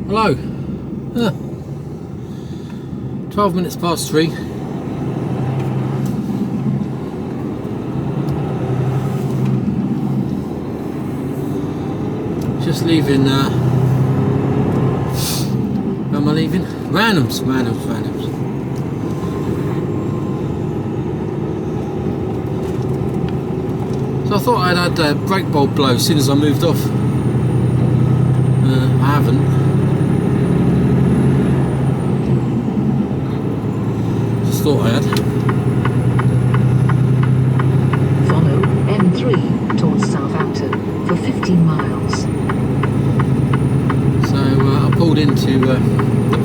Hello. 12 minutes past 3. Just leaving, where am I leaving? Randoms. So I thought I'd had a brake bulb blow as soon as I moved off. I haven't. Just thought I had. Follow M3 towards Southampton for 15 miles. So I pulled into the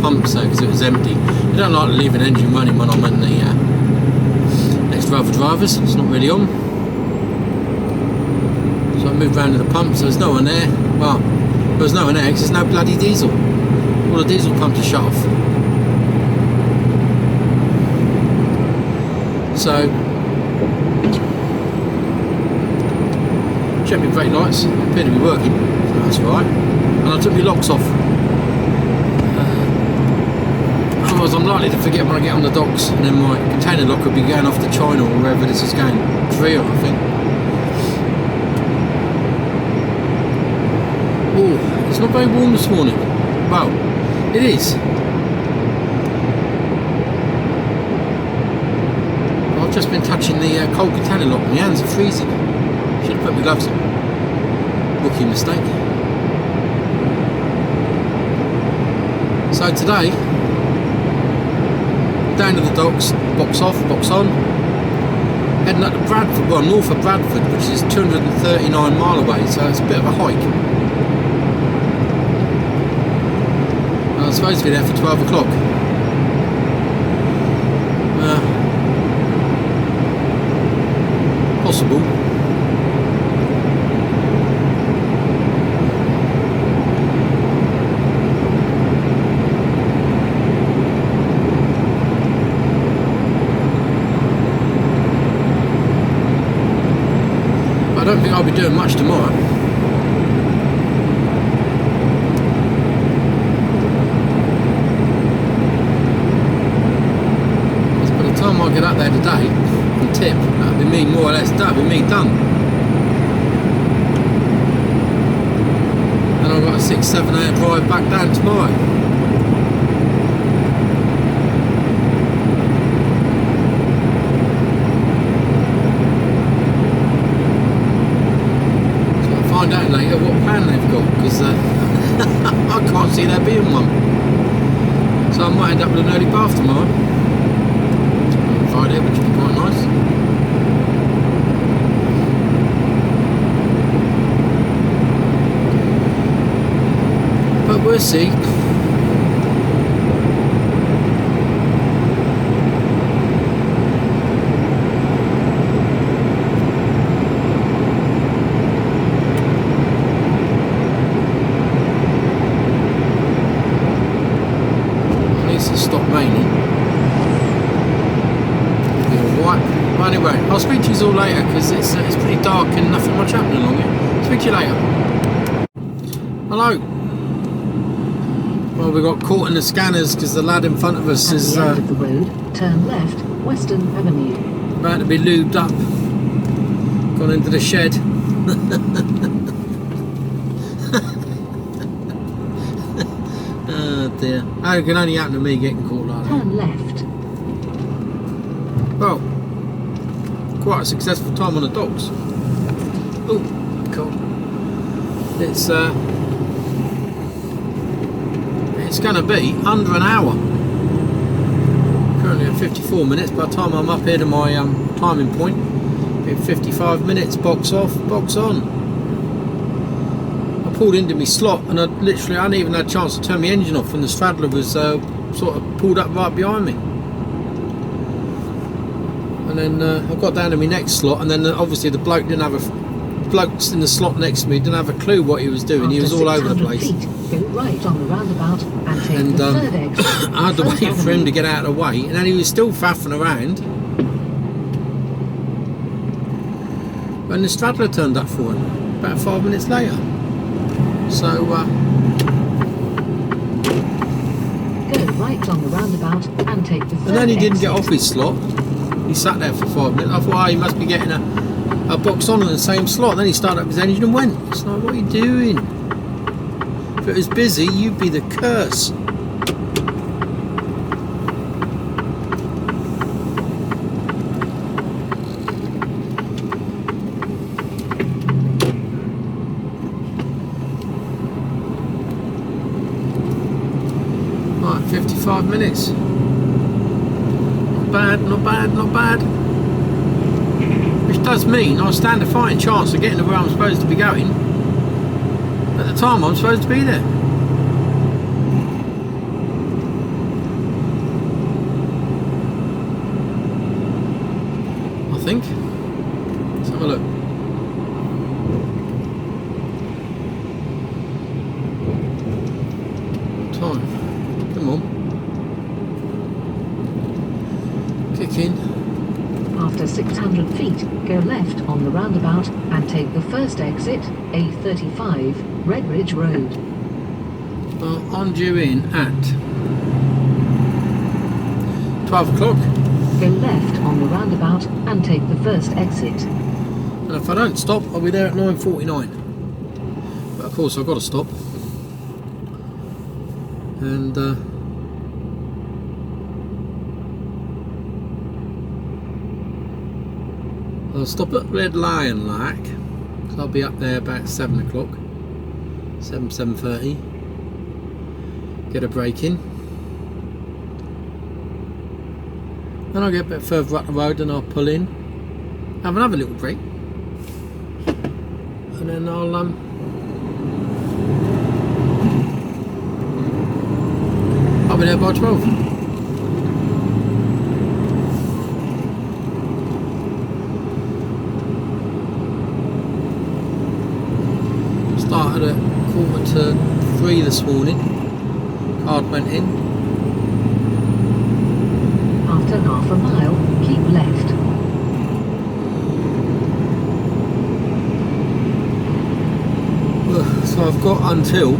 pumps though because it was empty. I don't like to leave an engine running when I'm in the next to other drivers. It's not really on. So I moved round to the pumps. There's no one there. Well, there was no one there because there's no bloody diesel. All the diesel pumps are shut off. So checked my brake lights. Appear to be working. So that's alright. And I took my locks off. Otherwise I'm likely to forget when I get on the docks, and then my container lock will be going off to China or wherever this is going. Korea, I think. Oh, it's not very warm this morning. Well, it is. I've just been touching the cold container lock. My hands are freezing. Should have put my gloves on. Rookie mistake. So today, down to the docks, box off, box on, heading up to Bradford, well north of Bradford, which is 239 mile away, so it's a bit of a hike. I was supposed to be there for 12 o'clock. Possible. I don't think I'll be doing much tomorrow. Because by the time I get up there today and tip, that'll be me more or less, that'll be me done. And I've got a 6-7 hour drive back down tomorrow. Find out later what plan they've got, because I can't see there being one. So I might end up with an early bath tomorrow. Friday, which would be quite nice. But we'll see. Anyway, I'll speak to you all later because it's pretty dark and nothing much happening along here. Speak to you later. Hello. Well, we got caught in the scanners because the lad in front of us is at the end of the road, turn left, Western Avenue. About to be lubed up. Gone into the shed. Oh dear. That can only happen to me getting caught like that. Turn left. Well, quite a successful time on the docks. Oh, cool. It's going to be under an hour. Currently at 54 minutes. By the time I'm up here to my timing point, it'll be 55 minutes. Box off, box on. I pulled into my slot and I hadn't even had a chance to turn my engine off, and the straddler was sort of pulled up right behind me. And then I got down to my next slot, and then obviously the bloke in the slot next to me didn't have a clue what he was doing. He was all over the place. Go right on the roundabout and take the third exit. I had to wait for him to get out of the way, and then he was still faffing around when the straddler turned up for him about 5 minutes later. So right on the roundabout and take the third And then he didn't get exit. off his slot. He sat there for 5 minutes. I thought, oh, he must be getting a box on in the same slot. Then he started up his engine and went. It's like, what are you doing? If it was busy, you'd be the curse. Right, 55 minutes. Not bad, not bad, not bad. Which does mean I stand a fighting chance of getting to where I'm supposed to be going at the time I'm supposed to be there. I think. Let's have a look. Time. Come on. Kick in. After 600 feet, go left on the roundabout and take the first exit, A35, Red Ridge Road. Well, I'm due in at 12 o'clock. Go left on the roundabout and take the first exit. And if I don't stop, I'll be there at 9:49. But of course I've got to stop. And I'll stop at Red Lion Lac, so I'll be up there about 7 o'clock, 7:30. Get a break in. Then I'll get a bit further up the road and I'll pull in, have another little break, and then I'll be there by 12. Started at 2:45 this morning. Card went in. After half a mile, keep left. So I've got until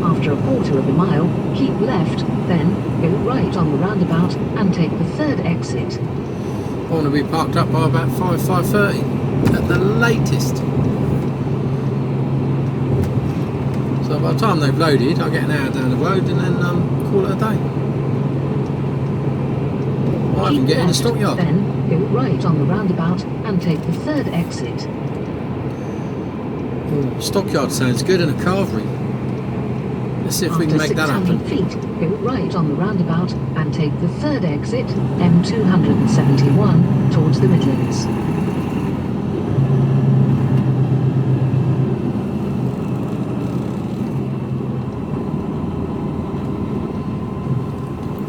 After a quarter of a mile, keep left, then go right on the roundabout and take the third exit. I want to be parked up by about 5:30 at the latest. So by the time they've loaded, I'll get an hour down the road and then call it a day. I can get in the stockyard. Then go right on the roundabout and take the third exit. Oh, stockyard sounds good, and a carvery. Let's see if we can make that happen. After 600 feet, go right on the roundabout and take the third exit, M271, towards the Midlands.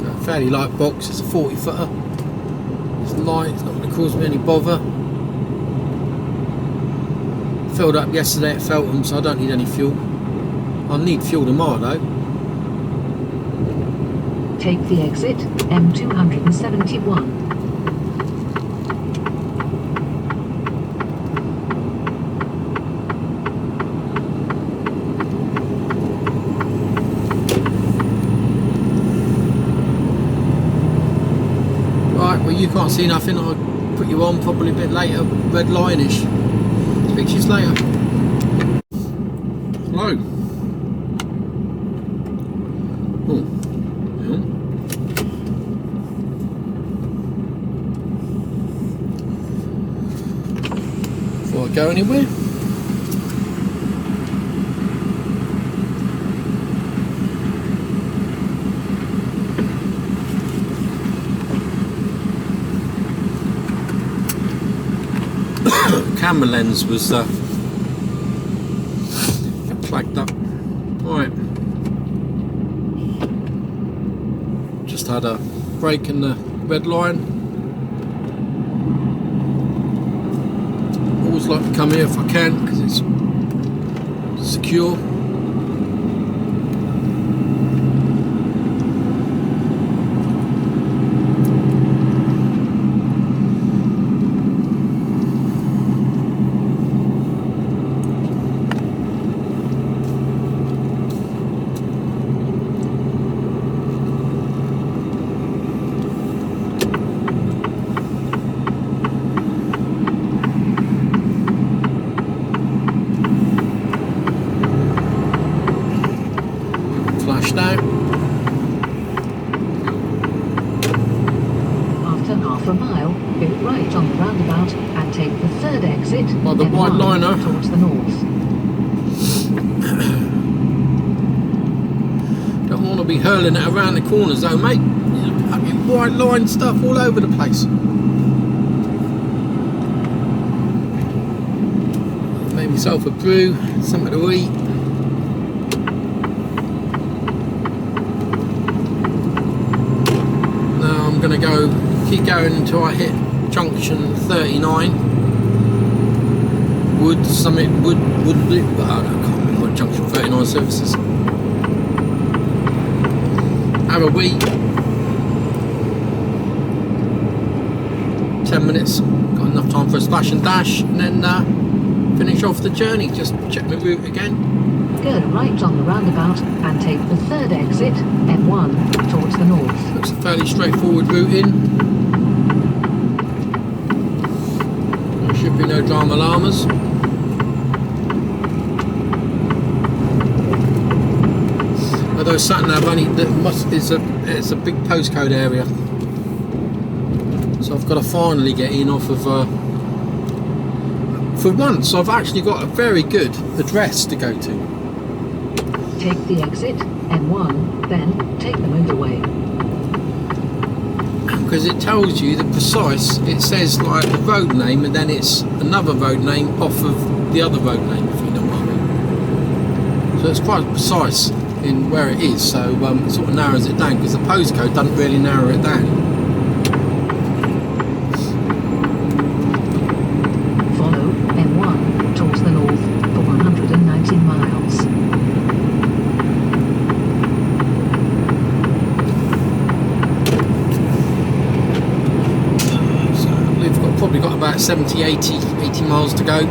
Got a fairly light box, it's a 40-footer. It's light, it's not going to cause me any bother. Filled up yesterday at Feltham, so I don't need any fuel. I'll need fuel tomorrow though. Take the exit, M271. Right, well you can't see nothing, I'll put you on probably a bit later, red line-ish. Speak to you later. Hello. Oh. Yeah. Before I go anywhere. Camera lens was clagged up. Right. Just had a break in the red line. Always like to come here if I can because it's secure. roundabout and take the third exit, By the white M1, liner. towards the north. Don't want to be hurling it around the corners though, mate. Fucking white line stuff all over the place. Made myself a brew, something to eat. Now I'm going to keep going until I hit junction 39. Wood, I can't remember what junction 39 services. Have a wee. 10 minutes, got enough time for a splash and dash, and then finish off the journey. Just check my route again. Go right on the roundabout and take the third exit, M1, towards the north. Looks a fairly straightforward route in. There should be no drama llamas. Although sat-nav it's a big postcode area. So I've got to finally get in off of for once I've actually got a very good address to go to. Take the exit, M1, then take the motorway. Because it tells you the precise, it says like the road name and then it's another road name off of the other road name, if you know what I mean. So it's quite precise in where it is, so it sort of narrows it down, because the postcode doesn't really narrow it down. Follow M1 towards the north for 119 miles. So we've probably got about 70, 80 miles to go.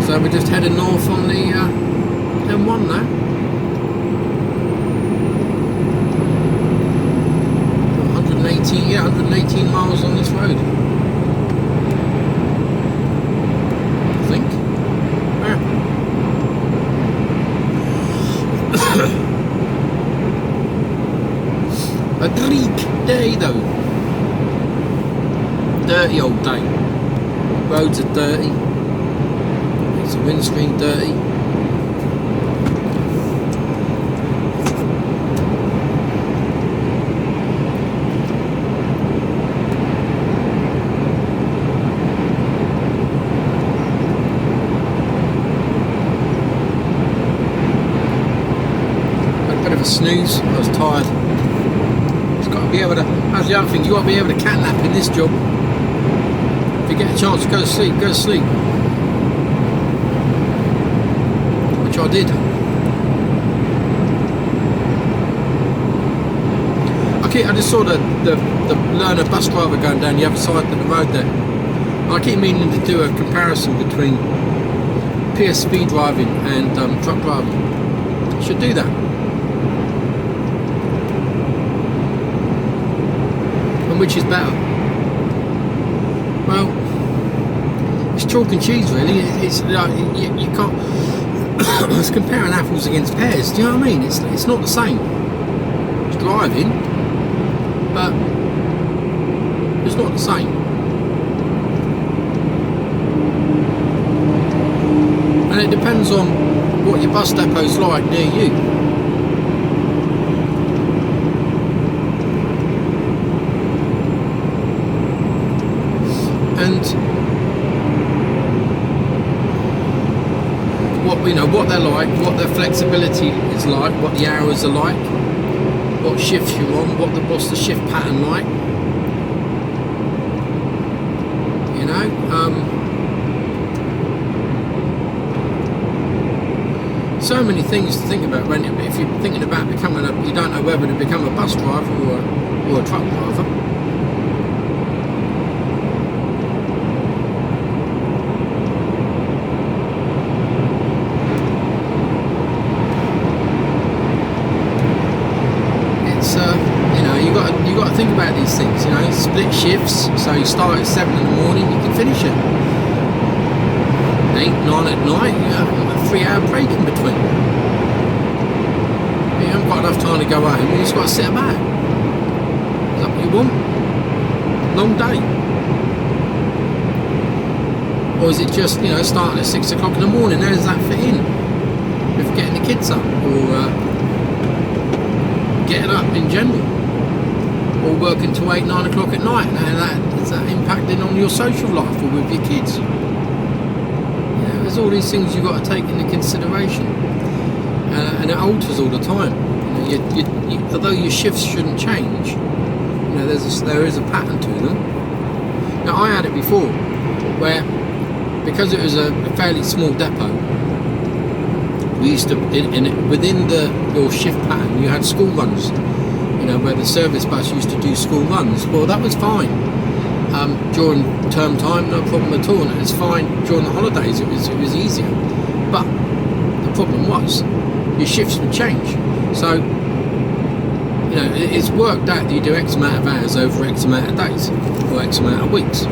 So we're just heading north on the M1 now. 118 miles on this road. I think. Yeah. A bleak day though. Dirty old day. Roads are dirty. It's the windscreen dirty. Had a bit of a snooze. I was tired. Just got to be able to. That's the other thing. You got to be able to cat nap in this job. If you get a chance to go to sleep, go to sleep. Which I did. I just saw the learner bus driver going down the other side of the road there. I keep meaning to do a comparison between PSV driving and truck driving. Should do that. And which is better? Well, it's chalk and cheese really. It's like you can't. It's comparing apples against pears. Do you know what I mean? It's not the same. It's driving, but it's not the same. And it depends on what your bus depot's like near you. And what they're like, what their flexibility is like, what the hours are like, what shifts you're on, what's the shift pattern like. You know, so many things to think about if you're thinking about becoming you don't know whether to become a bus driver or a truck driver. You got to think about these things, you know, split shifts, so you start at 7 in the morning, you can finish at 8, 9 at night, you have a 3-hour break in between. You haven't got enough time to go home, you just got to sit about. that what you want? Long day? Or is it just, starting at 6 o'clock in the morning? How does that fit in with getting the kids up, or getting up in general, or working till 8, 9 o'clock at night? Is that impacting on your social life or with your kids? There's all these things you've got to take into consideration, and it alters all the time. Although your shifts shouldn't change, there is a pattern to them. Now, I had it before, where because it was a fairly small depot, we used to within your shift pattern you had school runs, where the service bus used to do school runs. Well, that was fine during term time, no problem at all, and it was fine during the holidays. It was easier, but the problem was your shifts would change. So it's worked out that you do X amount of hours over X amount of days or X amount of weeks,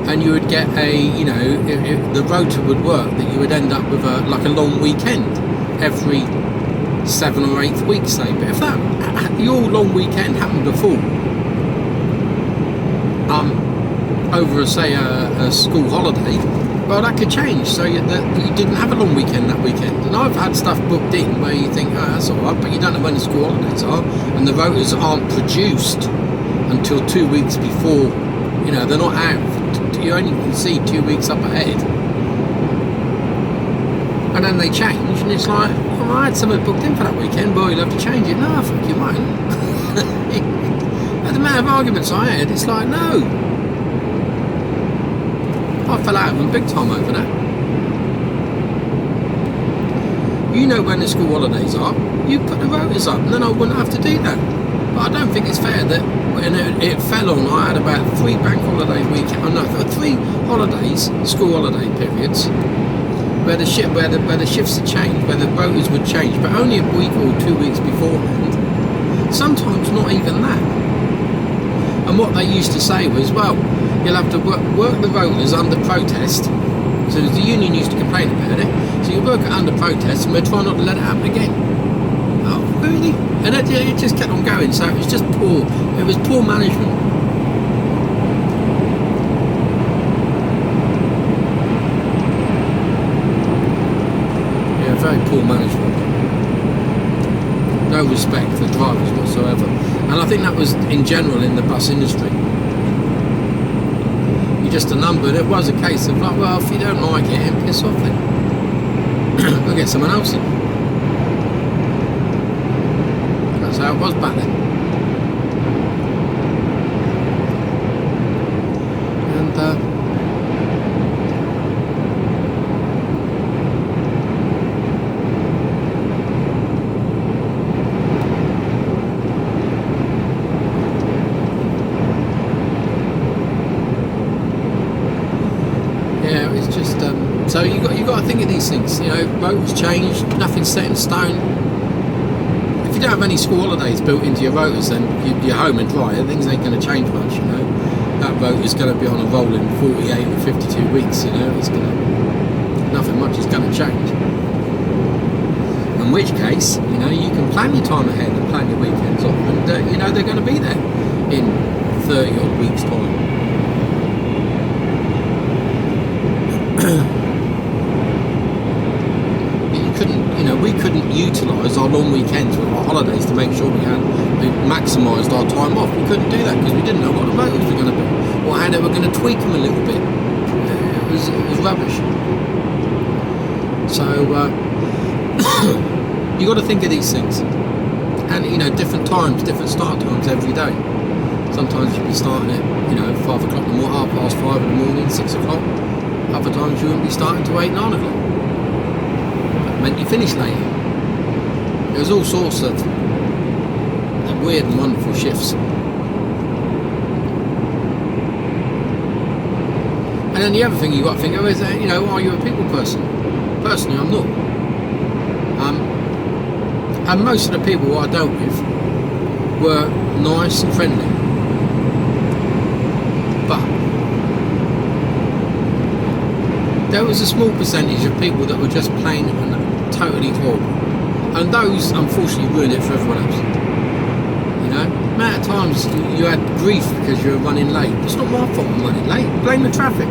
and you would get the rota would work that you would end up with a long weekend every 7 or 8 weeks, say. But if your long weekend happened to fall over, say, a school holiday, well, that could change. So you didn't have a long weekend that weekend. And I've had stuff booked in where you think, that's all right, but you don't know when the school holidays are, and the rotas aren't produced until 2 weeks before. They're not out. You only can see 2 weeks up ahead, and then they change, and it's like, I had something booked in for that weekend. Well, you'll have to change it. No, fuck you won't. And the amount of arguments I had, it's like, no. I fell out of them big time over that. When the school holidays are, you put the rotas up, and then I wouldn't have to do that. But I don't think it's fair that when it fell on, I had about 3 bank holiday weekends, 3 holidays, school holiday periods, where the shifts would change, where the rotas would change, but only a week or 2 weeks beforehand. Sometimes not even that. And what they used to say was, well, you'll have to work the rotas under protest. So the union used to complain about it. So you work it under protest, and we're trying not to let it happen again. Oh, really? And it just kept on going. So it was just poor. It was poor management. Very poor management. No respect for drivers whatsoever. And I think that was in general in the bus industry. You're just a number. It was a case of like, well, if you don't like it, piss off then. We'll get someone else in. That's how it was back then. And so you got to think of these things. Rotas change, nothing's set in stone. If you don't have any school holidays built into your rotas, then you're home and dry. Things ain't going to change much. That rota is going to be on a rolling 48 or 52 weeks. It's nothing much is going to change. In which case, you can plan your time ahead and plan your weekends off, and they're going to be there in 30 odd weeks time. We couldn't utilise our long weekends with our holidays to make sure we maximised our time off. We couldn't do that because we didn't know what the rotas were going to be, or how they were going to tweak them a little bit. It was rubbish. So you got to think of these things, and different times, different start times every day. Sometimes you'd be starting at 5 o'clock in the morning, 5:30 in the morning, 6 o'clock. Other times you wouldn't be starting till 8, 9 o'clock. Meant you finish later. There was all sorts of weird and wonderful shifts. And then the other thing you got to think of is, are you a people person? Personally, I'm not. And most of the people I dealt with were nice and friendly. But there was a small percentage of people that were just plain and totally horrible, and those unfortunately ruined it for everyone else. You know, amount of times you had grief because you were running late. It's not my fault I'm running late. Blame the traffic.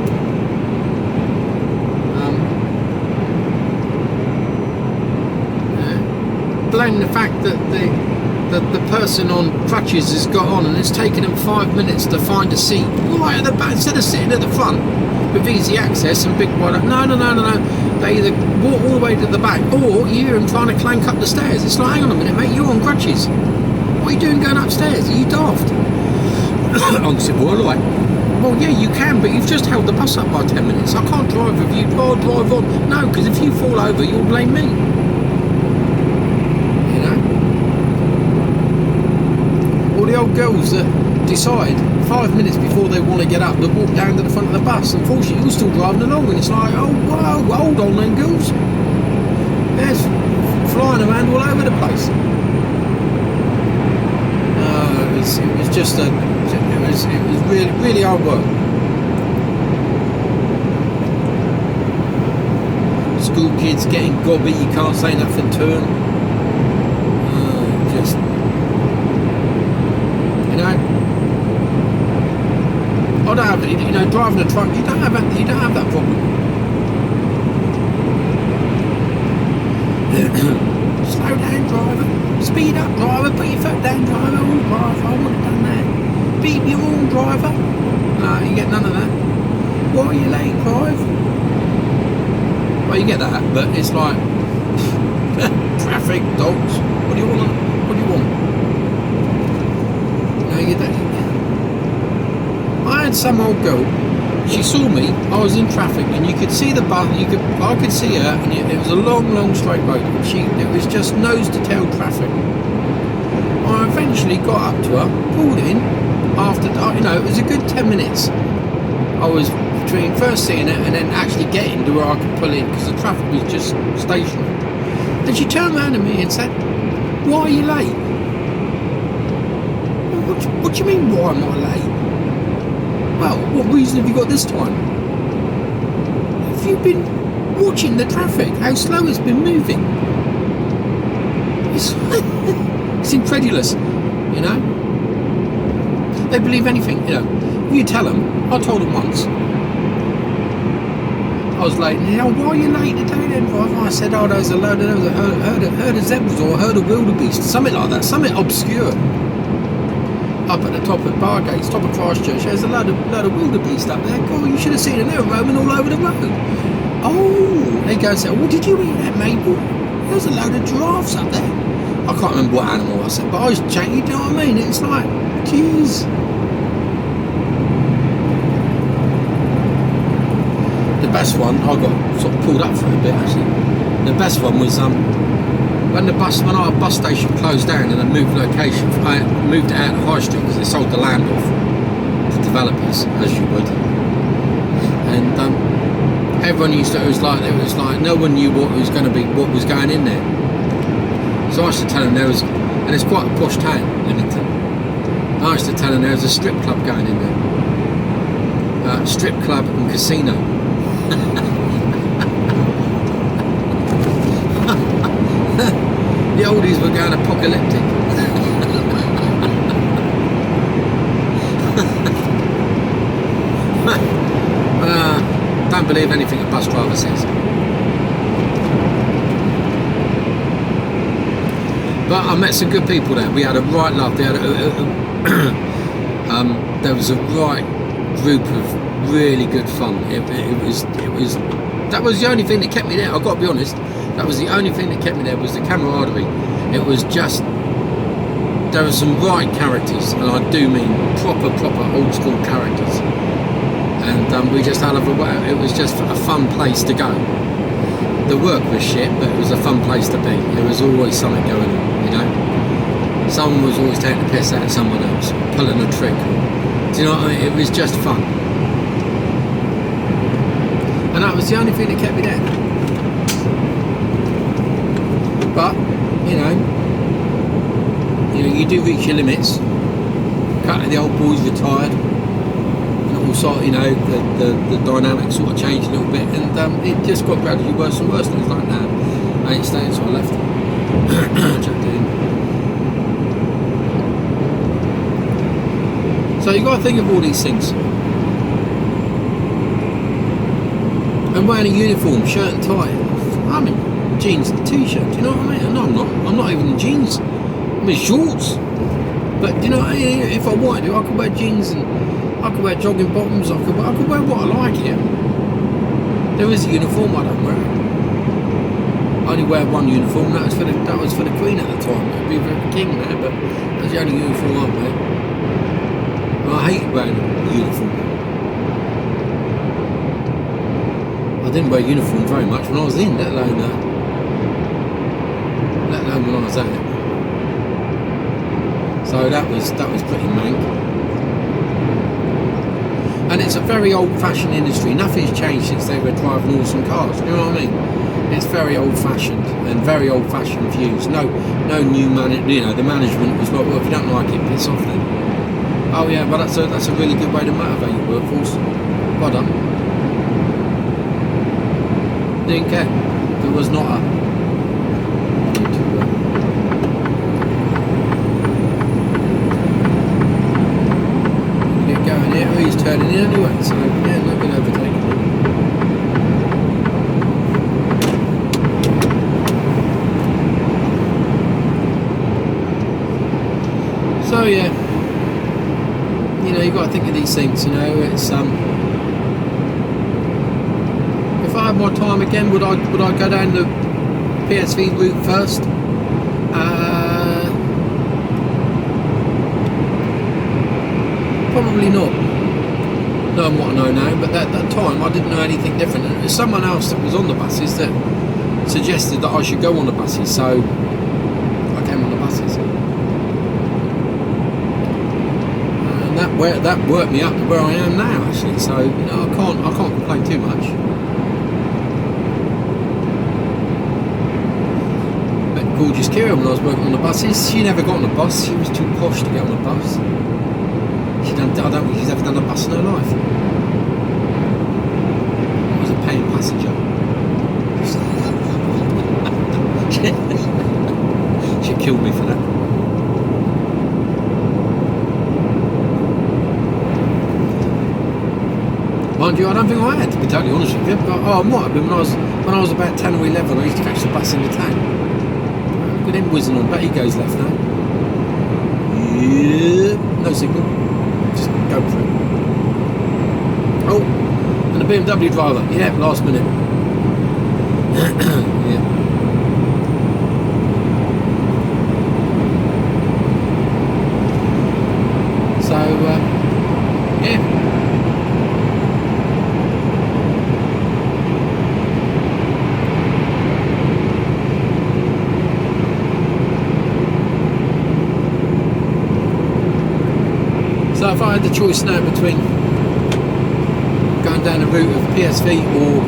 Blame the fact that the person on crutches has got on and it's taken them 5 minutes to find a seat right at the back instead of sitting at the front with easy access and big product. No. They either walk all the way to the back or you hear them trying to clank up the stairs. It's like, hang on a minute, mate, you're on crutches. What are you doing going upstairs? Are you daft? I said, well, like, well, yeah, you can, but you've just held the bus up by 10 minutes. I can't drive with you. I'll drive on. No, because if you fall over, you'll blame me. The old girls that decide 5 minutes before they want to get up to walk down to the front of the bus. Unfortunately, you're still driving along, and it's like, oh wow, hold on then, girls. There's flying around all over the place. It was just it was really hard work. School kids getting gobby, you can't say nothing to them. Just. I don't have, driving a truck. You don't have that problem. Slow down, driver. Speed up, driver. Put your foot down, driver. Oh, driver, I would have done that. Beep your horn, driver. No, you get none of that. Why are you late, drive? Well, you get that, but it's like traffic, dogs. What do you want? What do you want? I had some old girl. She saw me. I was in traffic, and you could see the bus. I could see her, and it was a long straight road. It was just nose to tail traffic. I eventually got up to her, pulled in. After it was a good 10 minutes. I was between first seeing it and then actually getting to where I could pull in because the traffic was just stationary. Then she turned around to me and said, "Why are you late?" What do you mean, why am I late? Well, what reason have you got this time? Have you been watching the traffic? How slow it's been moving? It's incredulous, They believe anything, You tell them. I told them once. I was late, and why are you late today then, driver? I said, there's a herd of zebras or a herd of wildebeest, something like that, something obscure. Up at the top of Bargates, top of Christchurch, there's a load of wildebeest up there. God, you should have seen them. They were roaming all over the road. Oh, they go and say, did you eat that, Mabel? There's a load of giraffes up there. I can't remember what animal I said, but I was chatting, you know what I mean? It's like, jeez. The best one, I got sort of pulled up for a bit actually. The best one was when our bus station closed down and I moved location. I moved it out of High Street because they sold the land off to developers, as you would. And everyone it was like no one knew what was going in there. So I used to tell them there was, and it's quite a posh town, Leamington. I used to tell them there was a strip club going in there. Strip club and casino. The oldies were going apocalyptic. Don't believe anything a bus driver says. But I met some good people there. We had a right laugh. There was a right group of really good fun. It was. That was the only thing that kept me there. I've got to be honest. That was the only thing that kept me there was the camaraderie. It was just, there were some right characters, and I do mean proper old school characters. And we just had it was just a fun place to go. The work was shit, but it was a fun place to be. There was always something going on, Someone was always taking the piss out of someone else, pulling a trick. Do you know what I mean? It was just fun. And that was the only thing that kept me there. But, you do reach your limits. A couple of the old boys retired. And also, the dynamics sort of changed a little bit. And it just got gradually worse and worse. And it's like, nah, I ain't staying, so I left. So you got to think of all these things. And wearing a uniform, shirt and tie. I'm in jeans and t-shirt. Do you know what I mean? No, I'm not. I'm not even in jeans. I'm in shorts. But you know, if I wanted to, I could wear jeans and I could wear jogging bottoms. I could wear what I like here. There is a uniform I don't wear. I only wear one uniform. That was for the Queen at the time. It'd be for the King now, but that's the only uniform I wear. And I hate wearing a uniform. I didn't wear uniform very much when I was in, let alone when I was out. So that was pretty mank. And it's a very old-fashioned industry. Nothing's changed since they were driving awesome cars. You know what I mean? It's very old-fashioned and very old-fashioned views. No new the management was like, well, if you don't like it, piss off then. Oh yeah, but that's a really good way to motivate your workforce. Well done. Didn't care. There was not a. Get going here. Oh, he's turning in anyway, so yeah, not going to overtake him. So yeah, you know, you've got to think of these things. You know, it's if I had more time again, would I go down the PSV route first? Probably not. Knowing what I know now, but at that time I didn't know anything different. And it was someone else that was on the buses that suggested that I should go on the buses, so I came on the buses. That worked me up to where I am now, actually. So you know, I can't complain too much. But gorgeous Kira, when I was working on the buses, she never got on the bus. She was too posh to get on the bus. I don't think she's ever done a bus in her life. I was a paying passenger. She killed me for that. Mind you, I don't think I had, to be totally honest with you. But I might have been when I was about 10 or 11. I used to catch the bus in the town. Look at him whizzing on. Bet he goes left now. Yeah, no signal. Just go for it. Oh, and the BMW driver. Yeah, last minute. Yeah. So, yeah. So if I had the choice now between going down the route of PSV or,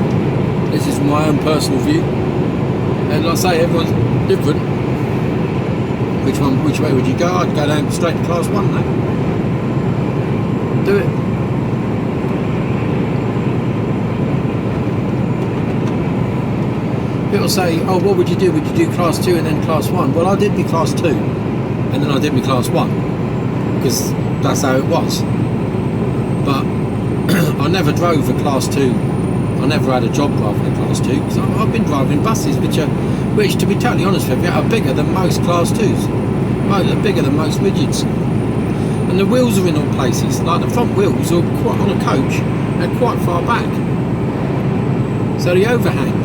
this is my own personal view, and like I say, everyone's different, which way would you go? I'd go down straight to class 1 now. Do it. People say, oh, what would you do? Would you do class 2 and then class 1? Well, I did my class 2 and then I did my class 1 because that's how it was. But I never drove a class 2. I never had a job driving a class 2 because I've been driving buses which to be totally honest with you, are bigger than most class 2s. They're bigger than most widgets. And the wheels are in all places. Like the front wheels are quite on a coach, they're quite far back. So the overhang.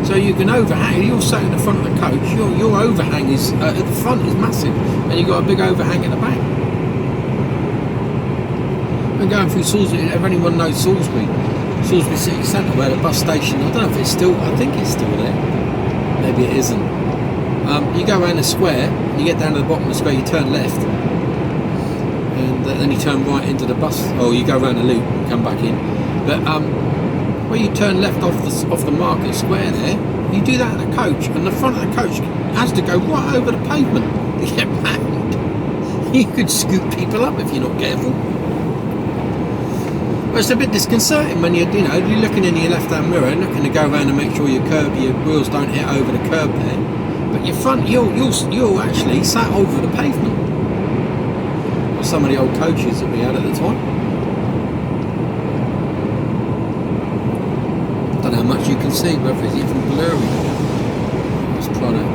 So you can overhang, you're sat in the front of the coach, your overhang is at the front is massive, and you've got a big overhang at the back. We're going through Salisbury, if anyone knows Salisbury City Centre, where the bus station, I don't know if it's still, I think it's still there, maybe it isn't. You go around the square, you get down to the bottom of the square, you turn left, and then you turn right into the bus, or you go around the loop and come back in. But where you turn left off the market square there, you do that in a coach, and the front of the coach has to go right over the pavement to get round. You could scoop people up if you're not careful. But it's a bit disconcerting when you're looking in your left-hand mirror and looking to go around and make sure your wheels don't hit over the curb there. But your front, you're actually sat over the pavement. some of the old coaches that we had at the time. Don't know how much you can see, whether it's even blurry. Let's try that.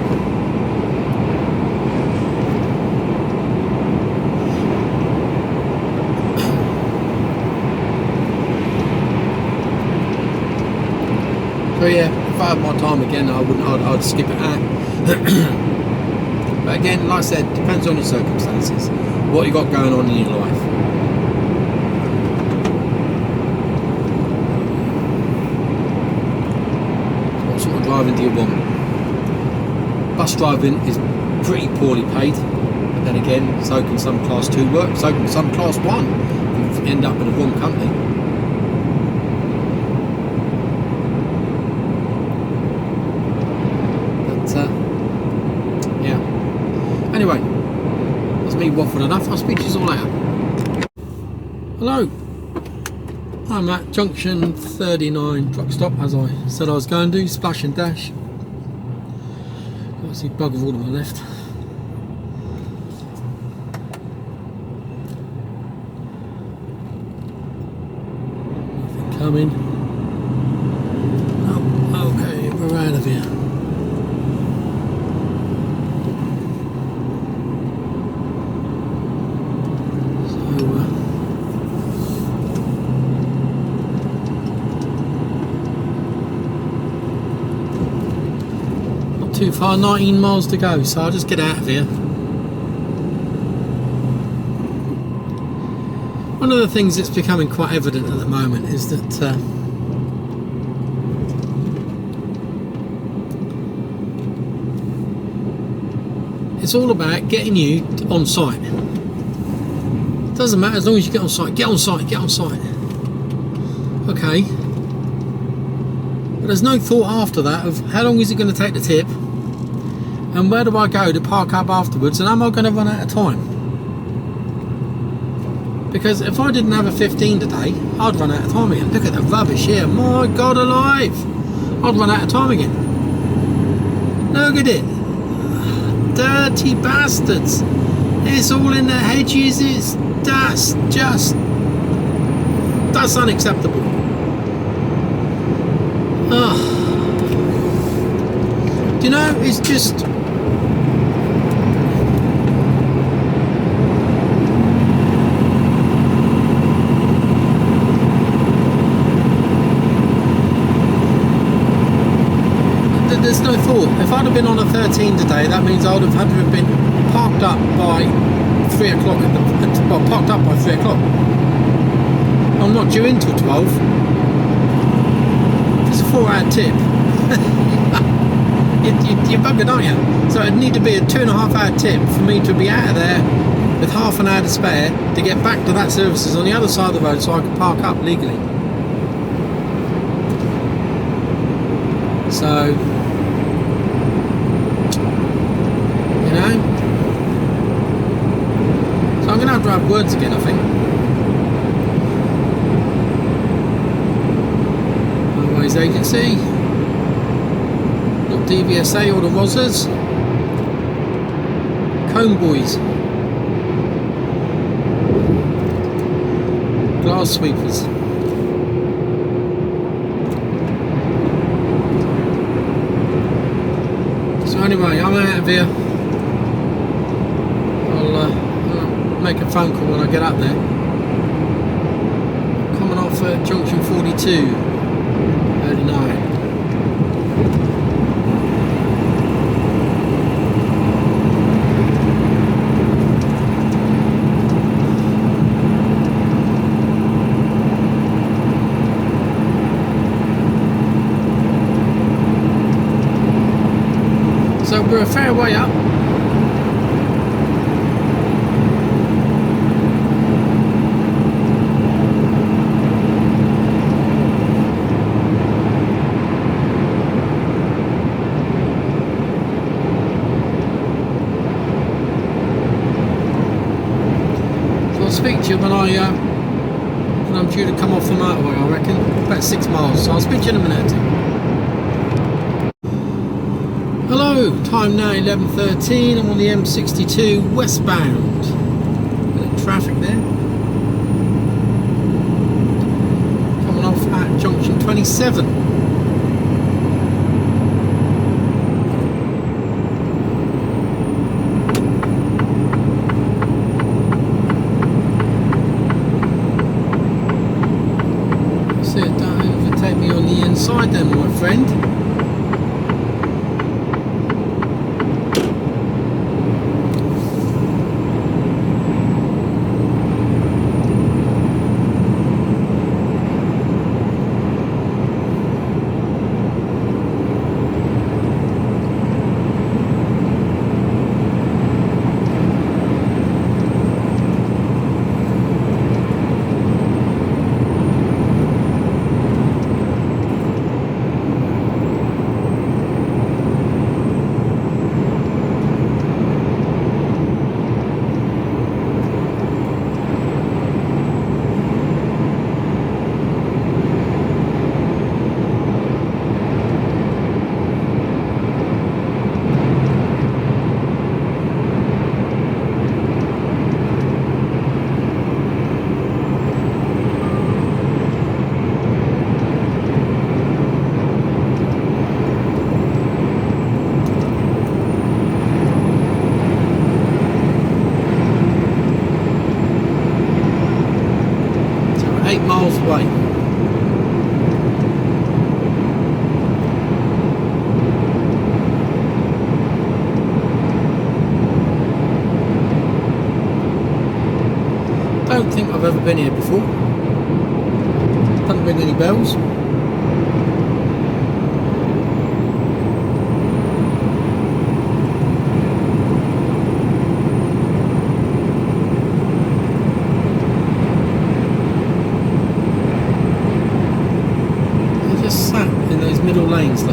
So yeah, if I had my time again, I'd skip it out. But again, like I said, depends on your circumstances, what you got going on in your life. What sort of driving do you want? Bus driving is pretty poorly paid, but then again, so can some class 2 work, so can some class 1 if you end up in the wrong company. Anyway, that's me waffled enough. I'll speak to you all later. Hello, I'm at junction 39 truck stop, as I said I was going to, splash and dash. Obviously bugger all to my left. Nothing coming. Oh, okay, we're out of here. Too far, 19 miles to go, so I'll just get out of here. One of the things that's becoming quite evident at the moment is that it's all about getting you on site. It doesn't matter as long as you get on site, get on site, get on site. Okay. But there's no thought after that of how long is it going to take the tip? And where do I go to park up afterwards, and am I going to run out of time? Because if I didn't have a 15 today, I'd run out of time again. Look at the rubbish here, my God alive! I'd run out of time again. Look at it, dirty bastards! It's all in the hedges. That's unacceptable. Oh. Do you know, it's just... There's no thought. If I'd have been on a 13 today, that means I would have had to have been parked up by 3 o'clock. Well, parked up by 3 o'clock. I'm not due in till 12. It's a 4-hour tip. You're buggered, aren't you? So it'd need to be a 2.5-hour tip for me to be out of there with half an hour to spare to get back to that services on the other side of the road so I could park up legally. So, you know, so I'm going to have to have words again, I think. Highways Agency, not DVSA or the Rozzers, Comb Boys, Glass Sweepers. So anyway, I'm out of here. I'll make a phone call when I get up there. Coming off at junction 42, 39. So we're a fair way up. So I'll speak to you when I'm due to come off the motorway, I reckon. About 6 miles, so I'll speak to you in a minute or two. Hello, time now 11:13. I'm on the M62 westbound. traffic there. Coming off at junction 27. So don't overtake me on the inside then, my friend. Miles away. Don't think I've ever been here before. Doesn't ring any bells. Sat in those middle lanes though.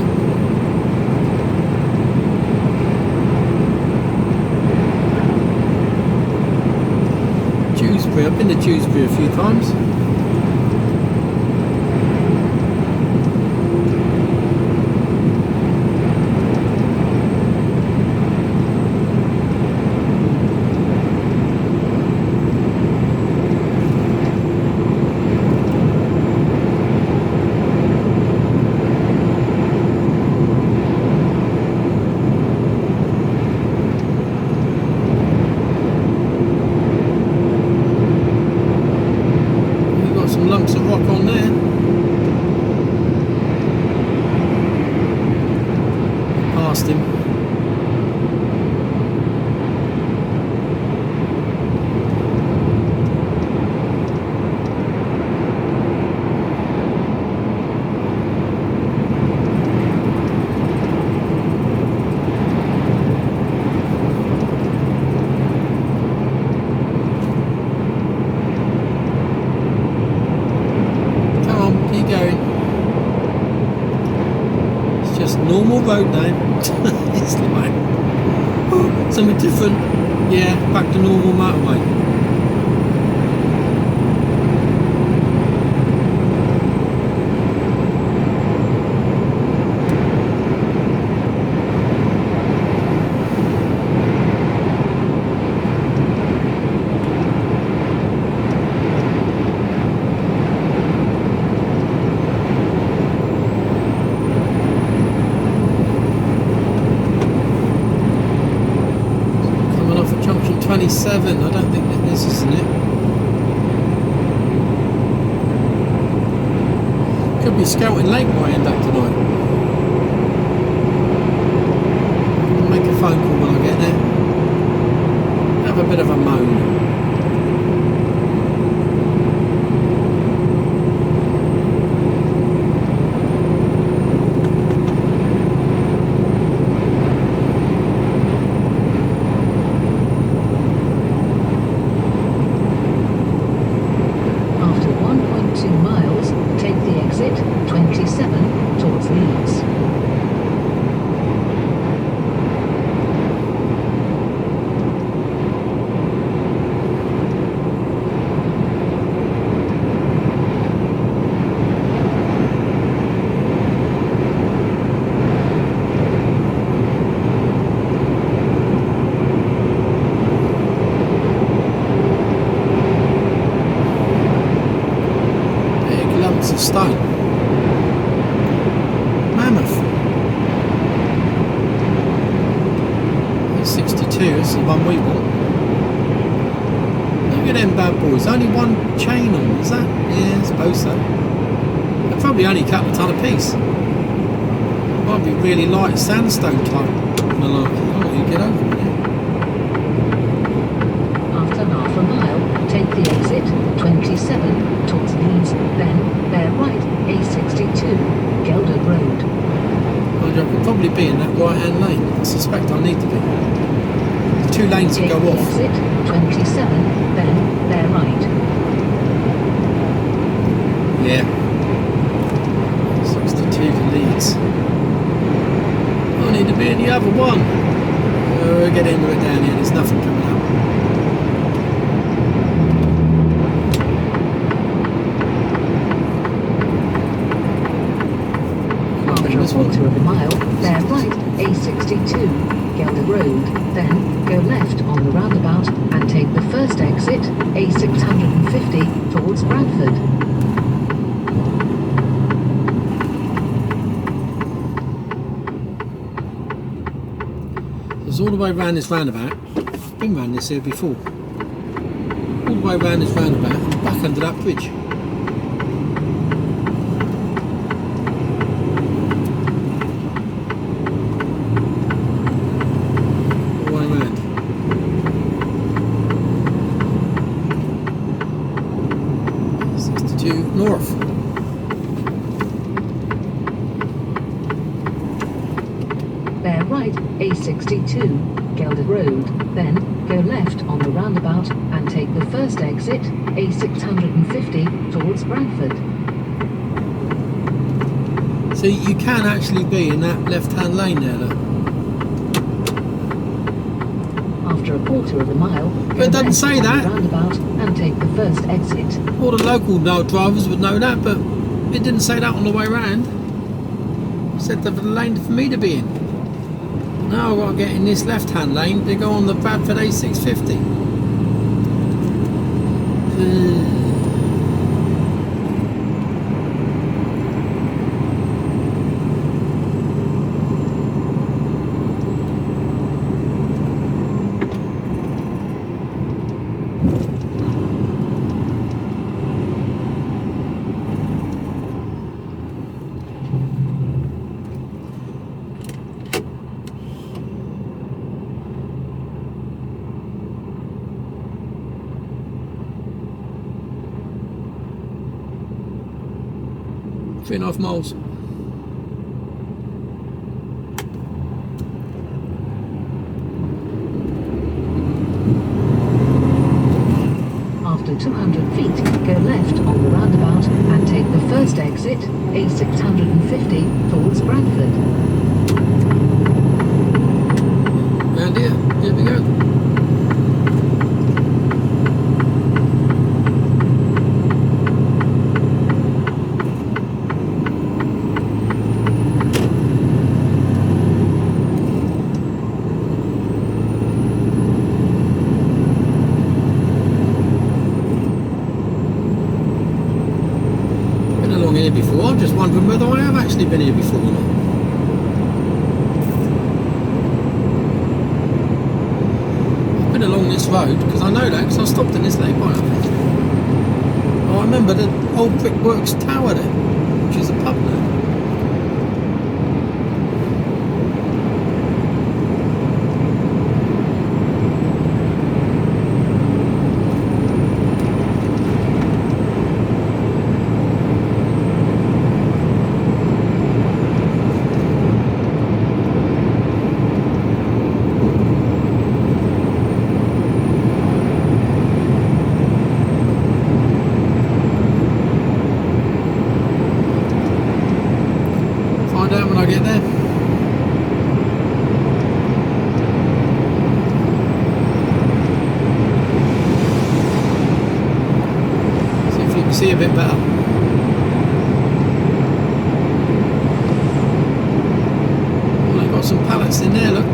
Dewsbury, I've been to Dewsbury a few times. Lumps of rock on there. Past him. Normal road now. It's like, oh, something different. Yeah, back to normal motorway. Coming off at junction 27. I don't think that this is it. Could be Scouting Lake where I end up tonight. I'll make a phone call when I get there. Have a bit of a moan. After 1.2 miles, take the exit 27 towards Leeds. This is the one we want. Look at them bad boys. Only one chain on, is that? Yeah, I suppose so. They're probably only a couple of ton a piece. Might be really light sandstone type malarkey. Oh, you get over it. After half a mile, take the exit 27 towards Leeds, then bear right A62, Gelder Road. I could probably be in that right hand lane. I suspect I need to be. The 2 lanes Take will go the off. exit 27, then bear right. Yeah. 62 to Leeds. I need to be in the other one. We'll get into it down here. There's nothing coming up. After a quarter of a mile, bear right A62, Gelder Road, then go left on the roundabout and take the first exit A650 towards Bradford. It's all the way around this roundabout. I've been round this here before. All the way around this roundabout and back under that bridge. North. Bear right A62, Gelder Road, then go left on the roundabout and take the first exit A650 towards Bradford. See, you can actually be in that left-hand lane there, look. After a quarter of a mile, But it doesn't say that. Roundabout and take the first exit. All the local drivers would know that, but it didn't say that on the way round. It said the lane for me to be in. Now I've got to get in this left-hand lane to go on the Bradford A650. Three and a half miles. After 200 feet, go left on the roundabout and take the first exit, A650, towards Bradford. Round here we go. Here before. I'm just wondering whether I have actually been here before or not. I've been along this road because I know that because I stopped in this lane by it. Oh, I remember the old Brickworks Tower there, which is a pub now. When I get there. See if you can see a bit better. Well, they've got some pallets in there, look.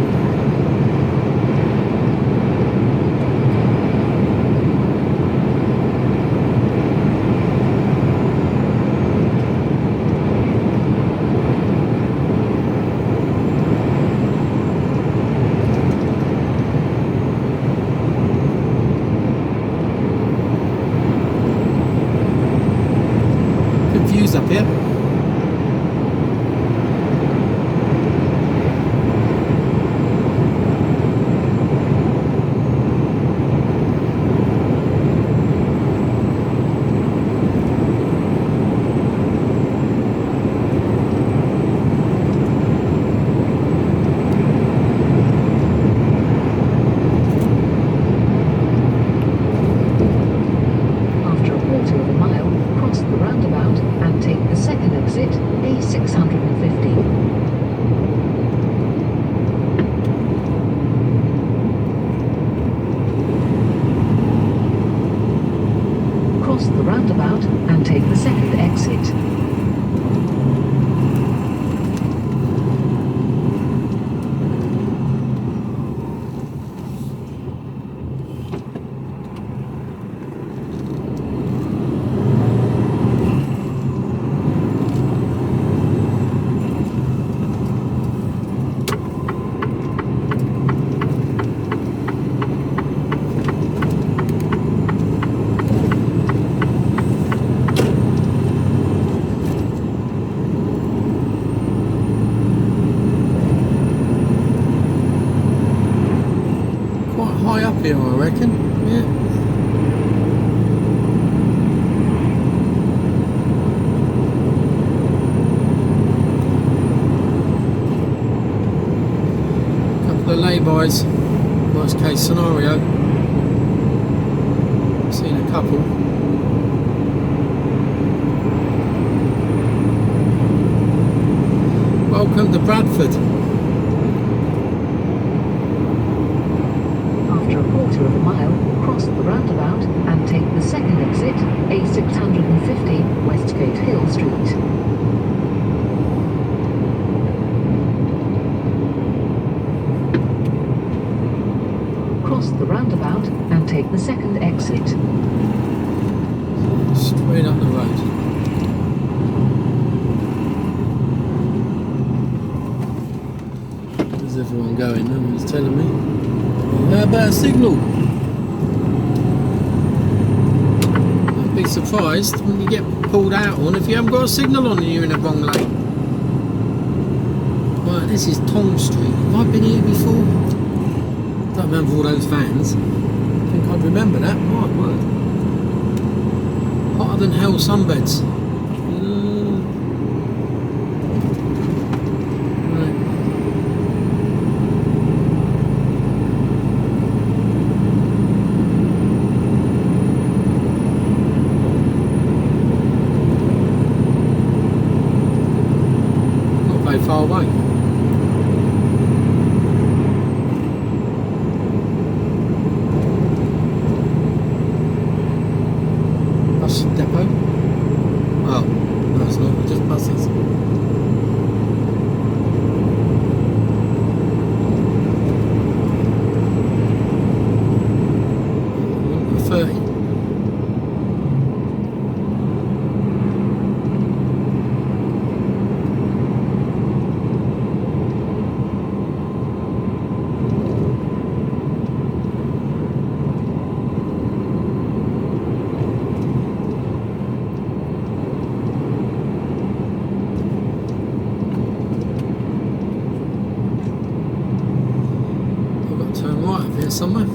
high up here, I reckon. Yeah. Couple of laybys, worst case scenario. Seen a couple. Welcome to Bradford. After a quarter of a mile, cross the roundabout and take the second exit, A650, Westgate Hill Street. Cross the roundabout and take the second exit. Straight up the road. Where's everyone going? No one's telling me. How about a signal? I'd be surprised when you get pulled out on if you haven't got a signal on and you're in the wrong lane. Right, this is Tom Street. Have I been here before? Don't remember all those vans. I think I'd remember that. My word. Hotter than hell sunbeds. Right. Not very far away. Bus depot? Oh, no it's not, just buses. Number 30. Turn right up here somewhere.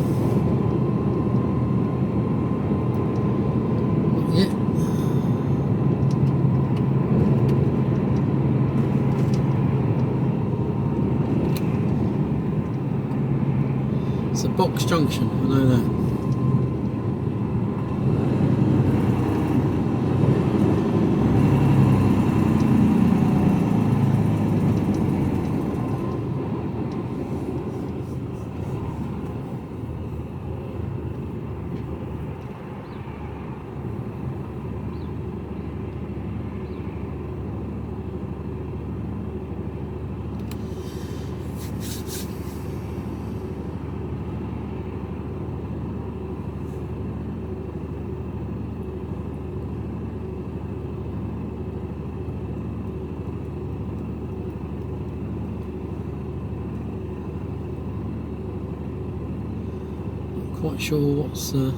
Not yet. It's a box junction, I know that. Quite sure what's going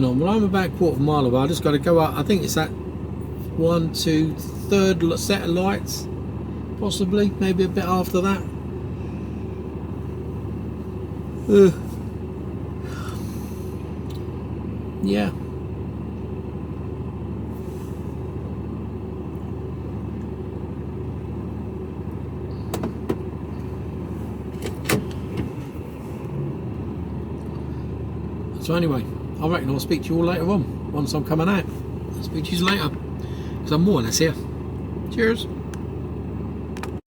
on. Well, I'm about a quarter of a mile away. I just got to go up. I think it's that 1, 2, third set of lights, possibly, maybe a bit after that. Yeah. So anyway, I reckon I'll speak to you all later on, once I'm coming out. I'll speak to you later, because I'm more or less here. Cheers.